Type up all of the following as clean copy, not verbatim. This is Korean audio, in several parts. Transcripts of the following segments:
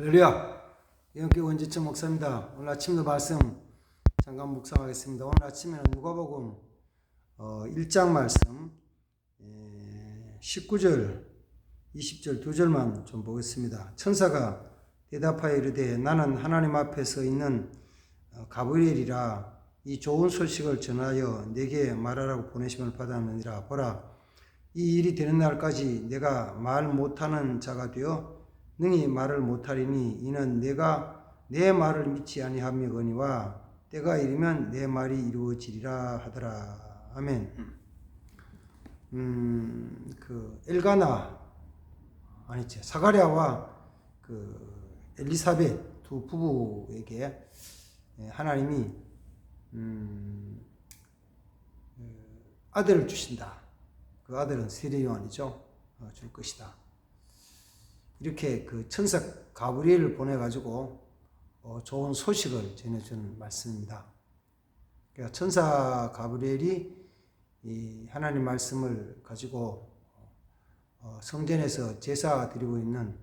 할렐루야. 영계 원지천 목사입니다. 오늘 아침도 말씀 잠깐 묵상하겠습니다. 오늘 아침에는 누가복음 1장 말씀 19절 20절 두 절만 좀 보겠습니다. 천사가 대답하여 이르되 나는 하나님 앞에 서 있는 가브리엘이라 이 좋은 소식을 전하여 내게 말하라고 보내심을 받았느니라. 보라, 이 일이 되는 날까지 내가 말 못하는 자가 되어 능히 말을 못하리니 이는 내가 내 말을 믿지 아니함이거니와 때가 이르면 내 말이 이루어지리라 하더라. 아멘. 사가랴와 엘리사벳 두 부부에게 하나님이 아들을 주신다. 그 아들은 세례 요한이죠. 줄 것이다. 이렇게 그 천사 가브리엘을 보내가지고 좋은 소식을 전해주는 말씀입니다. 그러니까 천사 가브리엘이 이 하나님 말씀을 가지고 성전에서 제사 드리고 있는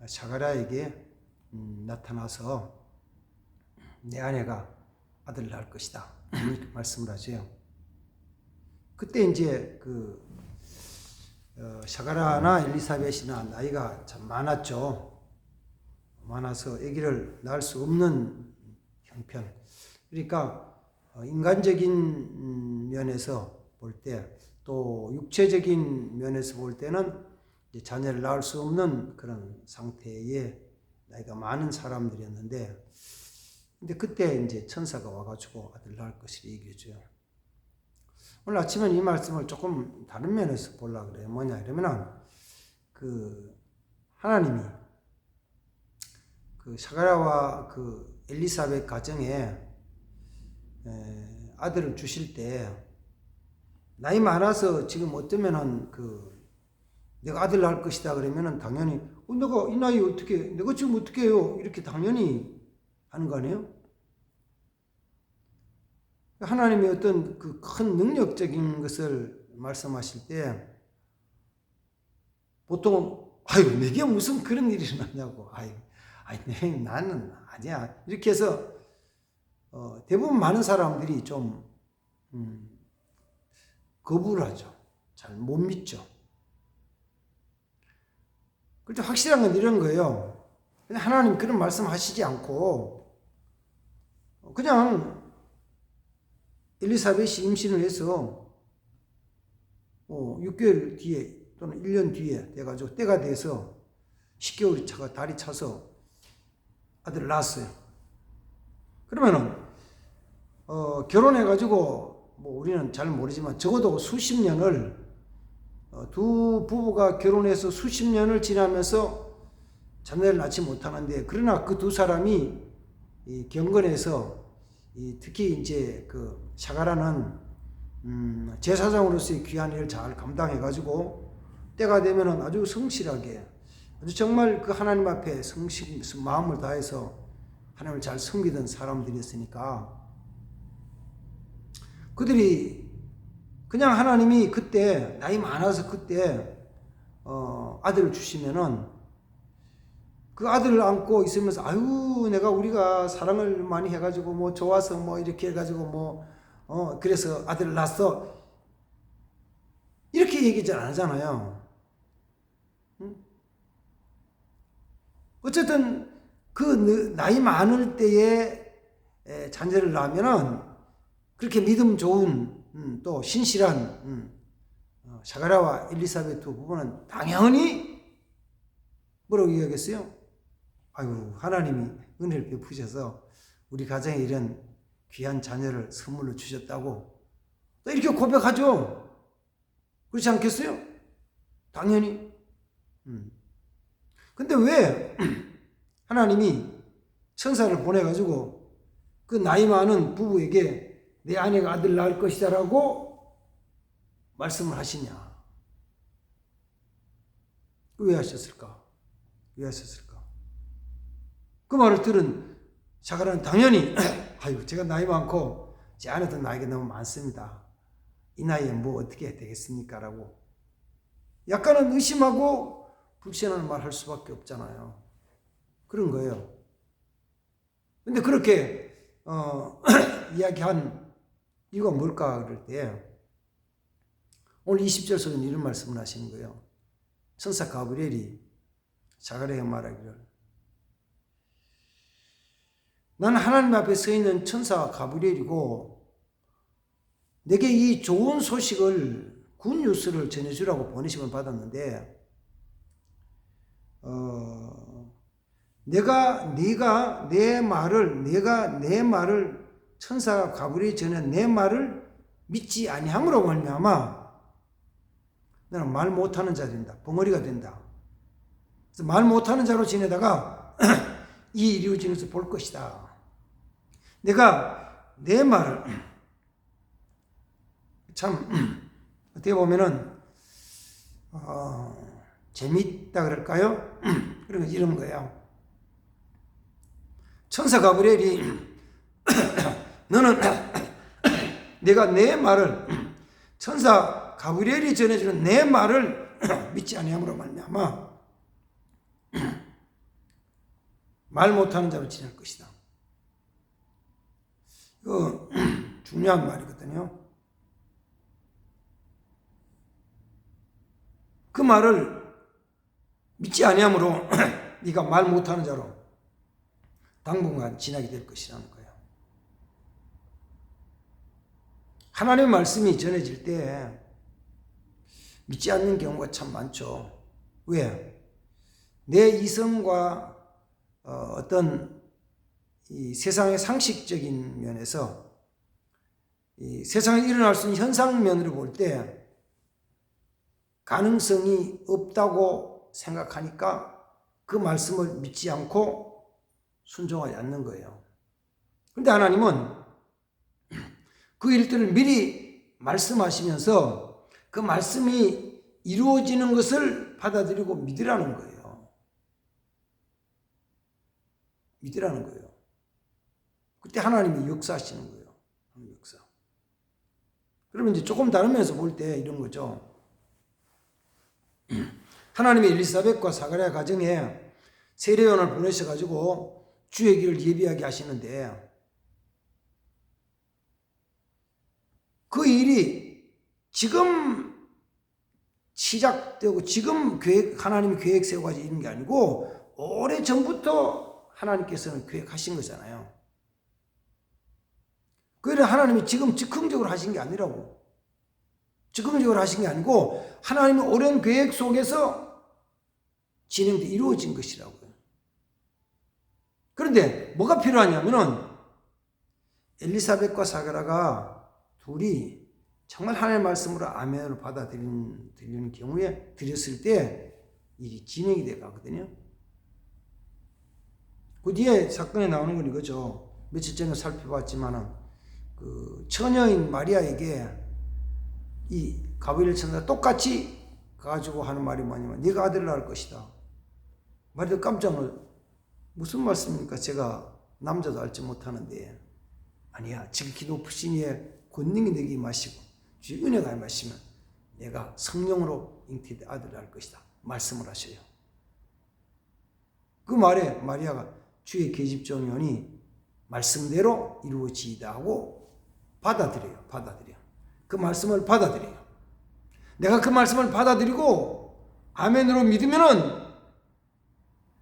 사가랴에게 나타나서 내 아내가 아들을 낳을 것이다. 이렇게 말씀을 하죠. 그때 이제 사가랴나 엘리사벳이나 나이가 참 많았죠. 많아서 아기를 낳을 수 없는 형편. 그러니까 인간적인 면에서 볼 때, 또 육체적인 면에서 볼 때는 이제 자녀를 낳을 수 없는 그런 상태의 나이가 많은 사람들이었는데, 근데 그때 이제 천사가 와가지고 아들 낳을 것을 얘기해줘요. 오늘 아침엔 이 말씀을 조금 다른 면에서 보려고 그래요. 뭐냐 이러면은 하나님이 사가랴와 엘리사벳 가정에 아들을 주실 때 나이 많아서 지금 어쩌면은 내가 아들 낳을 것이다 그러면은 당연히 내가 이 나이 내가 지금 어떻게 해요? 이렇게 당연히 하는 거 아니에요? 하나님의 어떤 큰 능력적인 것을 말씀하실 때 보통 내게 무슨 그런 일이 일어났냐고 나는 아니야 이렇게 해서 대부분 많은 사람들이 좀 거부를 하죠. 잘 못 믿죠. 그런데 확실한 건 이런 거예요. 하나님 그런 말씀 하시지 않고 그냥 엘리사벳이 임신을 해서 6개월 뒤에 또는 1년 뒤에 돼가지고 때가 돼서 10개월이 차가 달이 차서 아들을 낳았어요. 그러면은 결혼해가지고 우리는 잘 모르지만 적어도 수십 년을 두 부부가 결혼해서 수십 년을 지나면서 자녀를 낳지 못하는데, 그러나 그 두 사람이 경건해서 특히 이제 사가랴는 제사장으로서의 귀한 일을 잘 감당해가지고 때가 되면은 아주 성실하게 아주 정말 하나님 앞에 마음을 다해서 하나님을 잘 섬기던 사람들이었으니까 그들이 그냥 하나님이 그때 나이 많아서 그때 아들을 주시면은 그 아들을 안고 있으면서 우리가 사랑을 많이 해가지고 좋아서 이렇게 해가지고 그래서 아들을 낳았어 이렇게 얘기 잘 안 하잖아요. 어쨌든 나이 많을 때에 자녀를 낳으면은 그렇게 믿음 좋은 또 신실한 사가랴와 엘리사벳 두 부부는 당연히 뭐라고 이야기했어요? 하나님이 은혜를 베푸셔서 우리 가정에 이런 귀한 자녀를 선물로 주셨다고 또 이렇게 고백하죠. 그렇지 않겠어요? 당연히. 근데 왜 하나님이 천사를 보내가지고 그 나이 많은 부부에게 내 아내가 아들 낳을 것이다 라고 말씀을 하시냐? 왜 하셨을까? 그 말을 들은 사가랴는 당연히 제가 나이 많고 제 아내도 나이가 너무 많습니다. 이 나이에 어떻게 되겠습니까? 라고 약간은 의심하고 불신하는 말 할 수밖에 없잖아요. 그런 거예요. 근데 그렇게 이야기한 이유가 뭘까 그럴 때 오늘 20절 속에는 이런 말씀을 하시는 거예요. 천사 가브리엘이 자가랴에게 말하기를 나는 하나님 앞에 서 있는 천사 가브리엘이고 내게 이 좋은 소식을 굿뉴스를 전해주라고 보내심을 받았는데 내가 내 말을 천사 가브리엘이 전해 내 말을 믿지 아니함으로 말미암아 나는 말 못하는 자 된다. 벙어리가 된다. 그래서 말 못하는 자로 지내다가 이 일이 이루어지는 것을 볼 것이다. 내가 내 말을 참 어떻게 보면은 재밌다 그럴까요? 그런 거 이런 거예요. 천사 가브리엘이 너는 내가 내 말을 천사 가브리엘이 전해주는 내 말을 믿지 아니함으로 말미암아 말 못하는 자로 지낼 것이다. 이거 중요한 말이거든요. 그 말을 믿지 아니함으로 네가 말 못하는 자로 당분간 지나게 될 것이라는 거예요. 하나님의 말씀이 전해질 때 믿지 않는 경우가 참 많죠. 왜? 내 이성과 어떤 이 세상의 상식적인 면에서 이 세상에 일어날 수 있는 현상면으로 볼 때 가능성이 없다고 생각하니까 그 말씀을 믿지 않고 순종하지 않는 거예요. 그런데 하나님은 그 일들을 미리 말씀하시면서 그 말씀이 이루어지는 것을 받아들이고 믿으라는 거예요. 믿으라는 거예요. 그때 하나님이 역사하시는 거예요. 역사. 그러면 이제 조금 다른 면에서 볼 때 이런 거죠. 하나님이 엘리사벳과 사가랴 가정에 세례요한을 보내셔가지고 주의 길을 예비하게 하시는데 그 일이 지금 시작되고 지금 하나님이 계획 세워가지고 이런 게 아니고 오래 전부터 하나님께서는 계획하신 거잖아요. 그 일을 하나님이 지금 즉흥적으로 하신 게 아니라고. 즉흥적으로 하신 게 아니고 하나님의 오랜 계획 속에서 진행돼 이루어진 것이라고요. 그런데 뭐가 필요하냐면은 엘리사벳과 사가랴가 둘이 정말 하나님의 말씀으로 아멘으로 받아들이는 경우에 드렸을 때 일이 진행이 돼 가거든요. 그 뒤에 사건에 나오는 건 이거죠. 며칠 전에 살펴봤지만은 그 처녀인 마리아에게 이 가브리엘 천사가 똑같이 가지고 하는 말이 뭐냐면 네가 아들을 낳을 것이다. 마리아도 깜짝 놀라. 무슨 말씀입니까? 제가 남자도 알지 못하는데. 아니야. 지극히 높으신 이의 권능이 내게 임하시고 주의 은혜가 임하시면 내가 성령으로 잉태된 아들을 낳을 것이다. 말씀을 하셔요. 그 말에 마리아가 주의 계집종이오니 말씀대로 이루어지이다 하고 받아들여요. 그 말씀을 받아들여요. 내가 그 말씀을 받아들이고 아멘으로 믿으면은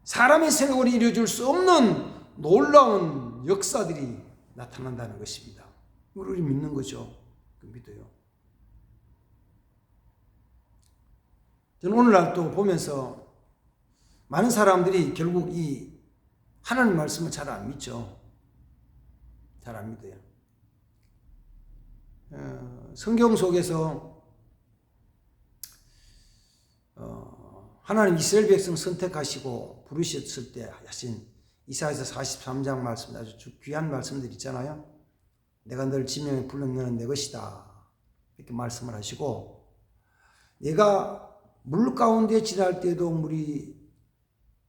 사람의 생각으로 이루어질 수 없는 놀라운 역사들이 나타난다는 것입니다. 우리 믿는 거죠. 믿어요. 저는 오늘날 또 보면서 많은 사람들이 결국 이 하나님 말씀을 잘 안 믿죠. 잘 안 믿어요. 성경 속에서 하나님 이스라엘 백성 선택하시고 부르셨을 때 하신 이사야서 43장 말씀, 아주 귀한 말씀들 있잖아요. 내가 널 지명에 불른 너는 내 것이다. 이렇게 말씀을 하시고 내가 물 가운데 지날 때도 물이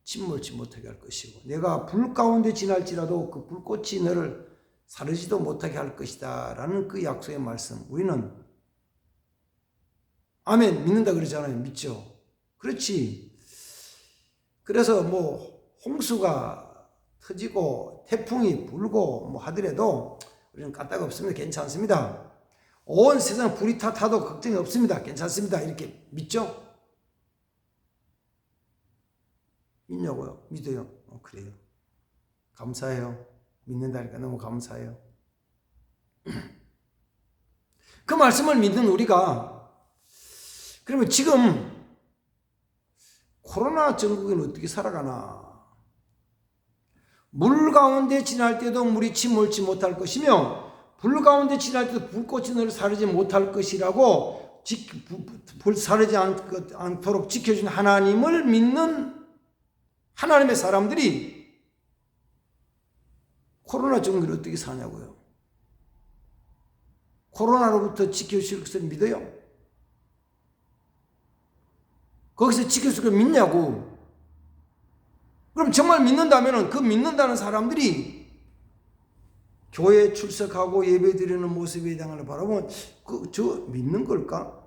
침몰치 못하게 할 것이고 내가 불 가운데 지날지라도 그 불꽃이 너를 사르지도 못하게 할 것이다 라는 그 약속의 말씀 우리는 아멘 믿는다 그러잖아요. 믿죠. 그렇지. 그래서 뭐 홍수가 터지고 태풍이 불고 뭐 하더라도 우리는 까딱 없습니다. 괜찮습니다. 온 세상 불이 타도 걱정이 없습니다. 괜찮습니다. 이렇게 믿죠? 믿냐고요? 믿어요. 그래요. 감사해요. 믿는다니까 너무 감사해요. 그 말씀을 믿는 우리가 그러면 지금 코로나 전국에는 어떻게 살아가나? 물 가운데 지날 때도 물이 침몰치 못할 것이며 불 가운데 지날 때도 불꽃이 너를 사르지 못할 것이라고 불 사르지 않도록 지켜준 하나님을 믿는 하나님의 사람들이 코로나 전국을 어떻게 사냐고요? 코로나로부터 지켜주실 것을 믿어요? 거기서 지켜줄 걸 믿냐고? 그럼 정말 믿는다면 그 믿는다는 사람들이 교회에 출석하고 예배 드리는 모습에 대한 바라보면 저 믿는 걸까?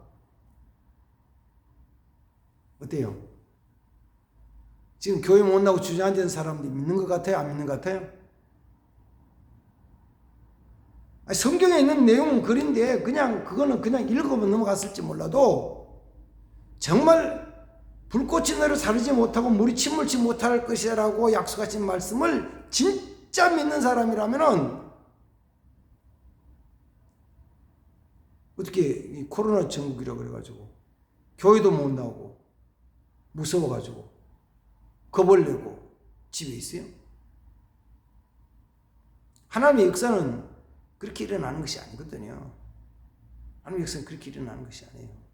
어때요? 지금 교회 못 나오고 주저앉은 사람들이 믿는 것 같아요? 안 믿는 것 같아요? 성경에 있는 내용은 그런데 그거는 그냥 읽어보면 넘어갔을지 몰라도 정말 불꽃이 너를 사르지 못하고 물이 침몰치 못할 것이라고 약속하신 말씀을 진짜 믿는 사람이라면은 어떻게 이 코로나 전국이라고 그래가지고 교회도 못 나오고 무서워가지고 겁을 내고 집에 있어요? 하나님의 역사는 그렇게 일어나는 것이 아니거든요. 하나님의 역사는 그렇게 일어나는 것이 아니에요.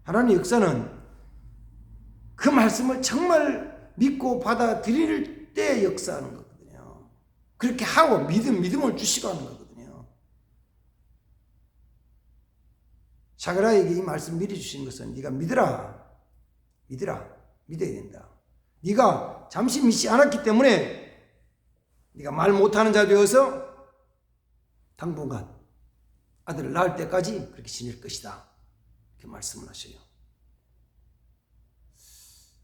하나님의 역사는 그 말씀을 정말 믿고 받아들일 때 역사하는 거거든요. 그렇게 하고 믿음을 주시고 하는 거거든요. 사그라에게 이 말씀 미리 주신 것은 네가 믿어야 된다. 네가 잠시 믿지 않았기 때문에 네가 말 못하는 자 되어서 당분간 아들을 낳을 때까지 그렇게 지낼 것이다. 이렇게 말씀을 하셔요.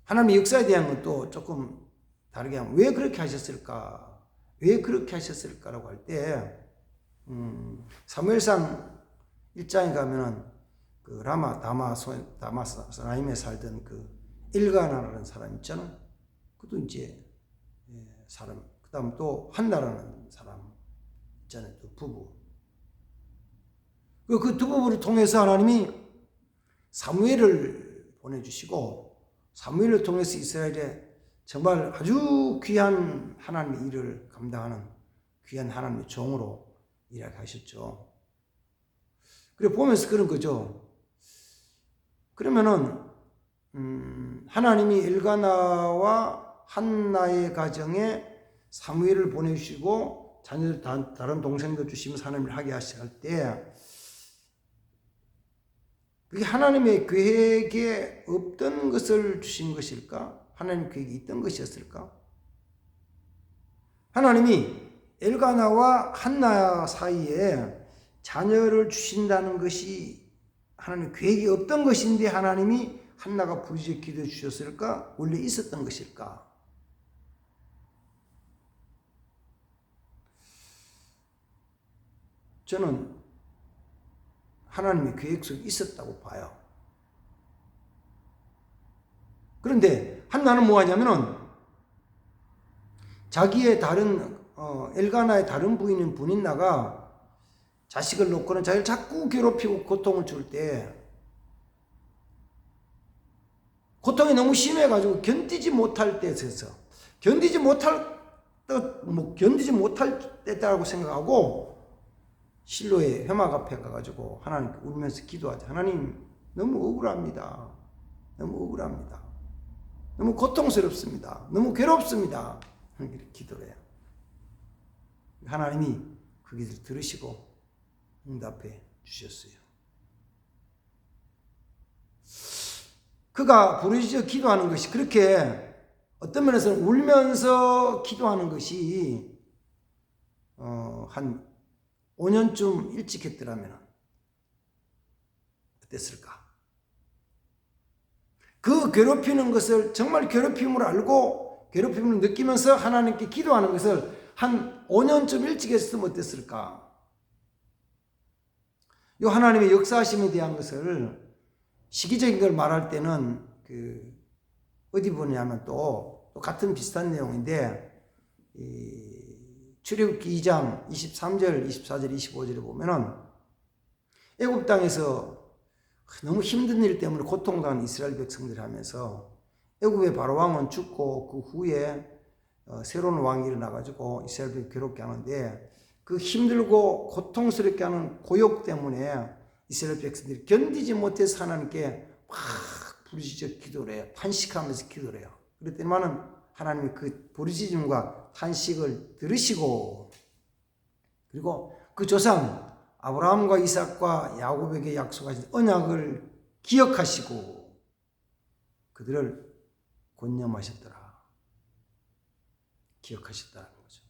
하나님의 역사에 대한 것도 조금 다르게 하면 왜 그렇게 하셨을까? 왜 그렇게 하셨을까라고 할 때 사무엘상 1장에 가면은 그 다마스라임에 살던 그 일가나라는 사람 있잖아. 그것도 이제 사람. 그다음 또 한나라는 사람 있잖아요. 또 부부. 그 두 부부를 통해서 하나님이 사무엘을 보내주시고 사무엘을 통해서 이스라엘에 정말 아주 귀한 하나님의 일을 감당하는 귀한 하나님의 종으로 일하게 하셨죠. 그래 보면서 그런 거죠. 그러면은 하나님이 엘가나와 한나의 가정에 사무엘을 보내주시고 자녀들 다른 동생도 주시면서 하나님을 하게 하실 때 그게 하나님의 계획에 없던 것을 주신 것일까? 하나님 계획이 있던 것이었을까? 하나님이 엘가나와 한나 사이에 자녀를 주신다는 것이 하나님 계획이 없던 것인데 하나님이 한나가 부르짖어 기도해 주셨을까? 원래 있었던 것일까? 저는 하나님의 계획 속에 있었다고 봐요. 그런데 한나는 뭐 하냐면은 자기의 다른 엘가나의 다른 부인인 분인나가 자식을 놓고는 자기를 자꾸 괴롭히고 고통을 줄 때 고통이 너무 심해가지고 견디지 못할 때라고 생각하고 실로의 회막 앞에 가가지고 하나님께 울면서 기도하자. 하나님 너무 억울합니다. 너무 고통스럽습니다. 너무 괴롭습니다. 이렇게 기도를 해요. 하나님이 그 기도를 들으시고 응답해 주셨어요. 그가 부르짖어 기도하는 것이 그렇게 어떤 면에서는 울면서 기도하는 것이 한 5년쯤 일찍 했더라면 어땠을까? 그 괴롭히는 것을 정말 괴롭힘으로 알고 괴롭힘을 느끼면서 하나님께 기도하는 것을 한 5년쯤 일찍 했으면 어땠을까? 이 하나님의 역사하심에 대한 것을 시기적인 걸 말할 때는 어디 보냐면 또 같은 비슷한 내용인데 출애굽기 2장 23절, 24절, 25절에 보면은 애굽 땅에서 너무 힘든 일 때문에 고통당하는 이스라엘 백성들이 하면서 애굽의 바로 왕은 죽고 그 후에 새로운 왕이 일어나가지고 이스라엘 백성을 괴롭게 하는데 그 힘들고 고통스럽게 하는 고욕 때문에 이스라엘 백성들이 견디지 못해서 하나님께 막 부르짖어 기도를 해요. 탄식하면서 기도를 해요. 그랬더니만은 하나님이 그 부르짖음과 탄식을 들으시고 그리고 그 조상 아브라함과 이삭과 야곱에게 약속하신 언약을 기억하시고 그들을 권념하셨더라. 기억하셨다는 거죠.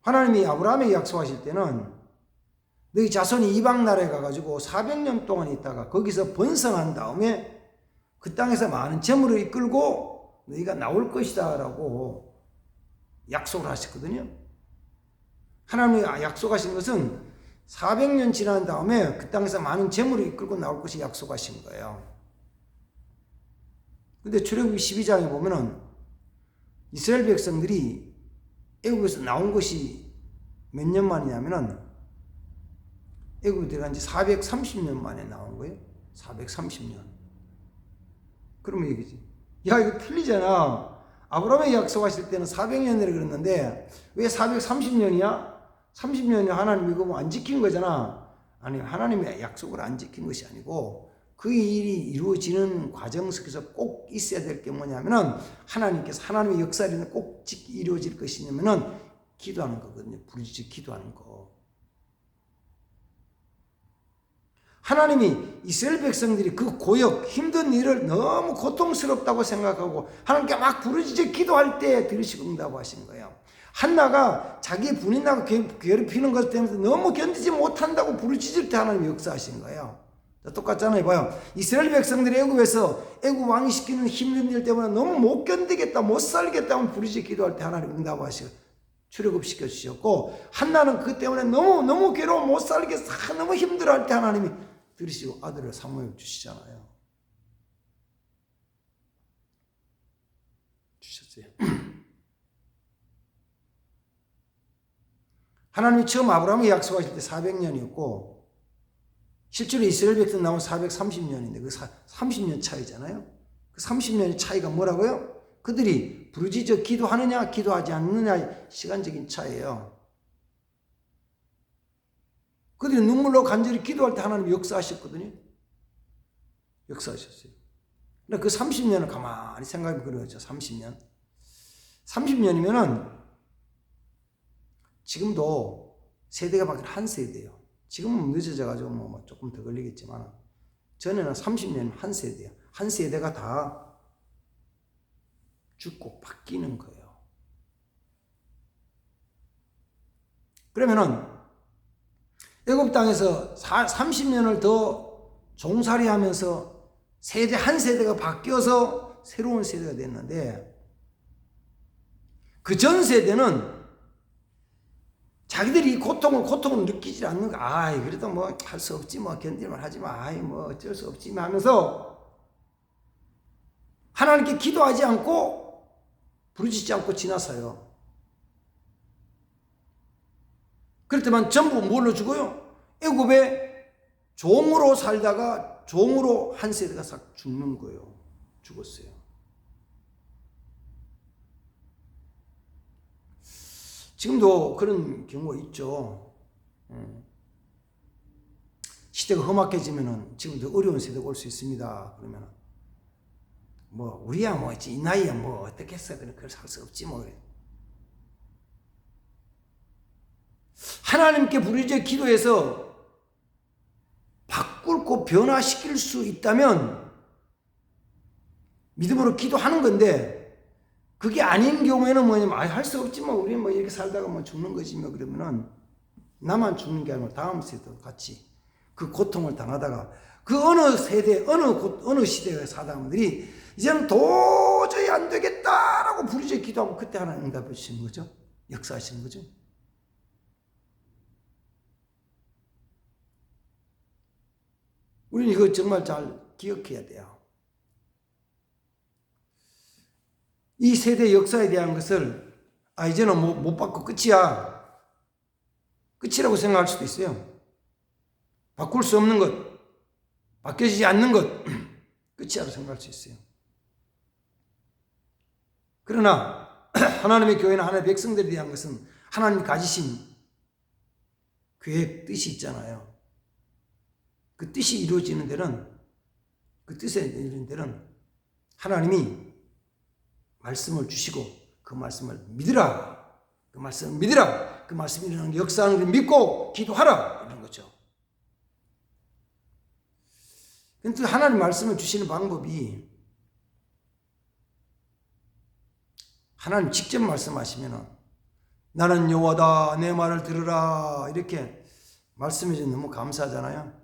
하나님이 아브라함에게 약속하실 때는 너희 자손이 이방 나라에 가가지고 400년 동안 있다가 거기서 번성한 다음에 그 땅에서 많은 재물을 이끌고 너희가 나올 것이다 라고 약속을 하셨거든요. 하나님이 약속하신 것은 400년 지난 다음에 그 땅에서 많은 재물을 이끌고 나올 것이 약속하신 거예요. 근데 출애굽기 12장에 보면은 이스라엘 백성들이 애굽에서 나온 것이 몇 년 만이냐면은 애굽에 들어간 지 430년 만에 나온 거예요. 430년. 그러면 얘기지. 야, 이거 틀리잖아. 아브라함이 약속하실 때는 400년이라고 그랬는데 왜 430년이야? 30년이 하나님 이거 뭐 안 지킨 거잖아. 아니, 하나님의 약속을 안 지킨 것이 아니고 그 일이 이루어지는 과정 속에서 꼭 있어야 될 게 뭐냐면은 하나님께서 하나님의 역사는 꼭 이루어질 것이냐면은 기도하는 거거든요. 부르짖어 기도하는 거. 하나님이 이스라엘 백성들이 그 고역, 힘든 일을 너무 고통스럽다고 생각하고 하나님께 막 부르짖어 기도할 때 들으시고 응답하신 거예요. 한나가 자기 부인하고 괴롭히는 것 때문에 너무 견디지 못한다고 부르짖을 때 하나님이 역사하신 거예요. 똑같잖아요. 봐요. 이스라엘 백성들이 애굽에서 애굽 왕이 시키는 힘든 일 때문에 너무 못 견디겠다, 못 살겠다고 부르짖어 기도할 때 하나님 응답하시고 출애굽시켜 주셨고, 한나는 그 때문에 너무 괴로워 못 살겠어, 너무 힘들어할 때 하나님이 들으시고 아들을 사무엘 주시잖아요. 주셨어요. 하나님이 처음 아브라함에게 약속하실 때 400년이었고 실제로 이스라엘 백성 나온 430년인데 그 30년 차이잖아요. 그 30년의 차이가 뭐라고요? 그들이 부르짖어 기도하느냐 기도하지 않느냐의 시간적인 차이예요. 그들이 눈물로 간절히 기도할 때 하나님이 역사하셨거든요. 역사하셨어요. 근데 그 30년을 가만히 생각해 보죠. 30년. 30년이면은 지금도 세대가 바뀌는 한 세대예요. 지금은 늦어져가지고 뭐 조금 더 걸리겠지만 전에는 30년 한 세대예요. 한 세대가 다 죽고 바뀌는 거예요. 그러면은 애굽 땅에서 30년을 더 종살이하면서 세대 한 세대가 바뀌어서 새로운 세대가 됐는데 그 전 세대는 자기들이 고통을 느끼지 않는 거. 그래도 뭐 할 수 없지, 뭐 견딜만 하지 마. 뭐 어쩔 수 없지 하면서 하나님께 기도하지 않고 부르짖지 않고 지나서요. 그렇지만 전부 뭘로 죽어요? 애굽에 종으로 살다가 종으로 한 세대가 싹 죽는 거예요. 죽었어요. 지금도 그런 경우가 있죠. 시대가 험악해지면은 지금도 어려운 세대가 올 수 있습니다. 그러면 뭐 우리야 뭐 이 나이에 뭐 어떻겠어? 그걸 할 수 없지 뭐. 하나님께 부르짖어 기도해서 바꾸고 변화시킬 수 있다면 믿음으로 기도하는 건데 그게 아닌 경우에는 뭐냐면 할 수 없지 뭐 우리 뭐 이렇게 살다가 뭐 죽는 거지 뭐 그러면은 나만 죽는 게 아니고 다음 세대도 같이 그 고통을 당하다가 그 어느 세대, 어느 시대의 사람들이 이제는 도저히 안 되겠다라고 부르짖어 기도하고 그때 하나님 응답해 주시는 거죠. 역사하시는 거죠. 우리는 이거 정말 잘 기억해야 돼요. 이 세대 역사에 대한 것을 이제는 못 바꿔 끝이야. 끝이라고 생각할 수도 있어요. 바꿀 수 없는 것, 바뀌어지지 않는 것, 끝이라고 생각할 수 있어요. 그러나 하나님의 교회나 하나님의 백성들에 대한 것은 하나님이 가지신 계획, 뜻이 있잖아요. 그 뜻이 이루어지는 데는, 그 뜻에 이루어지는 데는 하나님이 말씀을 주시고 그 말씀을 믿으라. 그 말씀을 믿으라. 그 말씀이 일어나는 역사하는 걸 믿고 기도하라. 이런 거죠. 근데 하나님 말씀을 주시는 방법이 하나님 직접 말씀하시면 나는 여호와다 내 말을 들으라 이렇게 말씀해 주면 너무 감사하잖아요.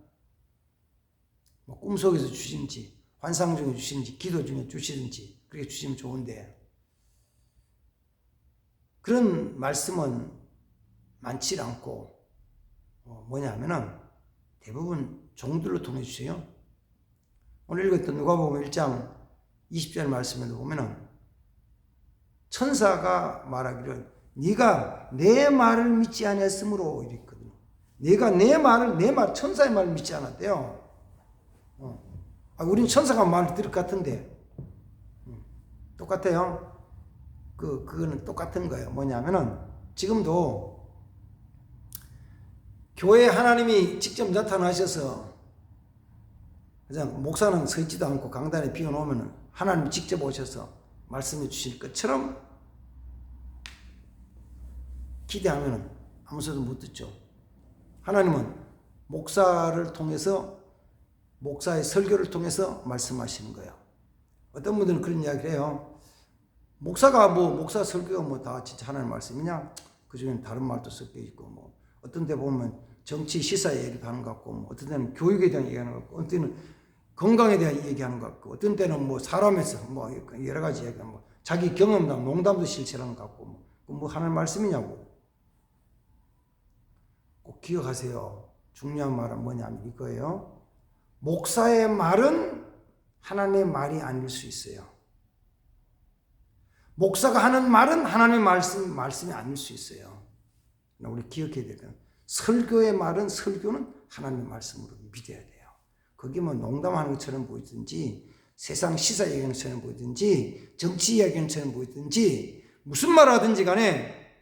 뭐 꿈속에서 주시는지 환상 중에 주시는지 기도 중에 주시는지 그렇게 주시면 좋은데 그런 말씀은 많지 않고 뭐냐면은 대부분 종들로 통해 주세요. 오늘 읽었던 누가복음 1장 20절 말씀에도 보면은 천사가 말하기를 네가 내 말을 믿지 않았으므로 이랬거든요. 네가 내 말 천사의 말을 믿지 않았대요. 우리는 천사가 말을 들을 것 같은데 똑같아요. 그거는 똑같은 거예요. 뭐냐면은 지금도 교회에 하나님이 직접 나타나셔서 그냥 목사는 서 있지도 않고 강단에 비워놓으면 하나님이 직접 오셔서 말씀해 주실 것처럼 기대하면 아무 소리도 못 듣죠. 하나님은 목사를 통해서 목사의 설교를 통해서 말씀하시는 거예요. 어떤 분들은 그런 이야기를 해요. 목사가 목사 설교가 다 진짜 하나님 말씀이냐? 그 중에는 다른 말도 섞여 있고 어떤 데 보면 정치 시사 얘기도 하는 것 같고 어떤 데는 교육에 대한 얘기하는 것 같고 어떤 때는 건강에 대한 얘기하는 것 같고 어떤 때는 사람에서 여러 가지 얘기하는 자기 경험담 농담도 실천하는 것 같고 하나님 말씀이냐고. 꼭 기억하세요. 중요한 말은 뭐냐면 이거예요. 목사의 말은 하나님의 말이 아닐 수 있어요. 목사가 하는 말은 하나님의 말씀이 아닐 수 있어요. 우리 기억해야 돼요. 설교는 하나님의 말씀으로 믿어야 돼요. 그게 농담하는 것처럼 보이든지 세상 시사 얘기하는 것처럼 보이든지 정치 이야기하는 것처럼 보이든지 무슨 말 하든지 간에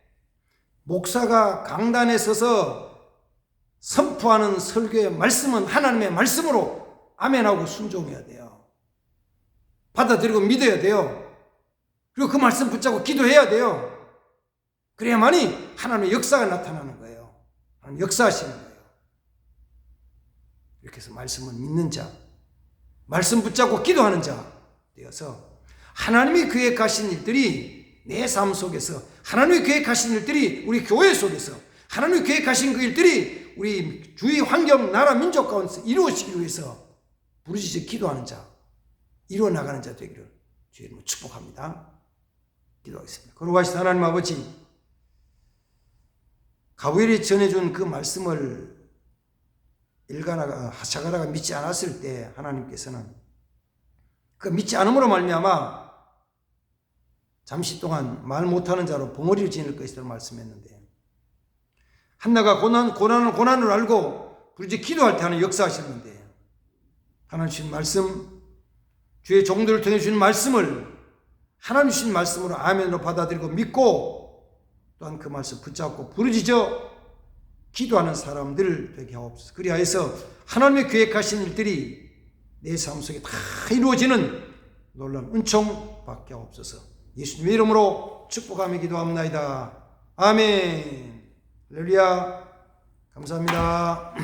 목사가 강단에 서서 선포하는 설교의 말씀은 하나님의 말씀으로 아멘하고 순종해야 돼요. 받아들이고 믿어야 돼요. 그리고 그 말씀 붙잡고 기도해야 돼요. 그래야만이 하나님의 역사가 나타나는 거예요. 하나님 역사하시는 거예요. 이렇게 해서 말씀을 믿는 자, 말씀 붙잡고 기도하는 자 되어서 하나님이 계획하신 일들이 내 삶 속에서 하나님이 계획하신 일들이 우리 교회 속에서 하나님이 계획하신 그 일들이 우리 주위 환경, 나라, 민족 가운데서 이루어지기 위해서 부르짖어 기도하는 자, 이루어 나가는 자 되기를 주의 이름으로 축복합니다. 기도하겠습니다. 거룩하신 하나님 아버지, 가브리엘이 전해준 그 말씀을 자가라가 믿지 않았을 때 하나님께서는 그 믿지 않음으로 말미암아 잠시 동안 말 못하는 자로 벙어리를 지닐 것이라고 말씀했는데 한나가 고난을 알고 부르짖어 기도할 때 하나님 역사하셨는데 하나님 주신 말씀, 주의 종들을 통해 주신 말씀을 하나님 주신 말씀으로 아멘으로 받아들이고 믿고 또한 그 말씀 붙잡고 부르짖어 기도하는 사람들 되게 하옵소서. 그리하여서 하나님의 계획하신 일들이 내 삶 속에 다 이루어지는 놀라운 은총 받게 하옵소서. 예수님의 이름으로 축복하며 기도합나이다. 아멘. 할렐루야. 감사합니다.